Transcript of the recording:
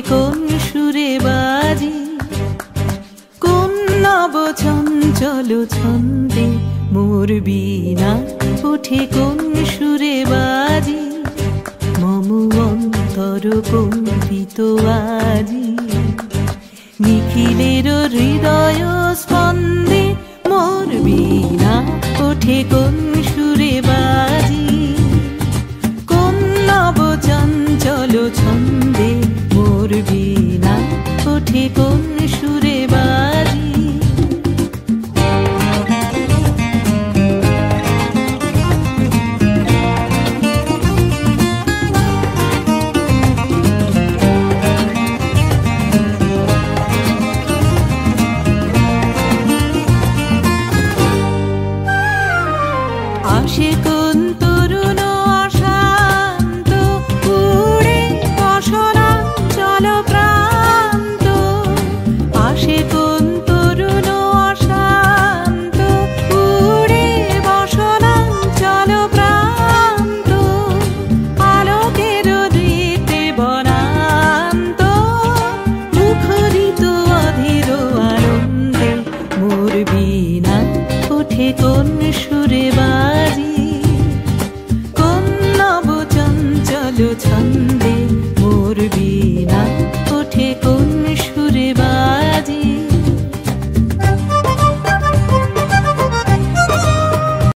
কোন সুরে বাজি, কোন নব চঞ্চল ছন্দে মোর বীণা ওঠে কোন সুরে বাজি, মম অন্তর কম্পিত আজি। নিখিলের হৃদয় স্পন্দে মোর বীণা ওঠে কোন সুরে বাজি, কোন নব চঞ্চল ছন্দে মোর বীণা ওঠে কোন সুরে বাজি। আসে কোন তরুণ অশান্ত উড়ে বসনাঞ্চল প্রান্ত, আসে কোন তরুণ অশান্ত উড়ে বসনাঞ্চল প্রান্ত, আলোকের দীপ্তে বনান্ত মুখরিত অধীর আনন্দে মোর বীণা ওঠে কোন সুরে বাজি, কোন নব চঞ্চল ছন্দে মোর বীণা ওঠে কোন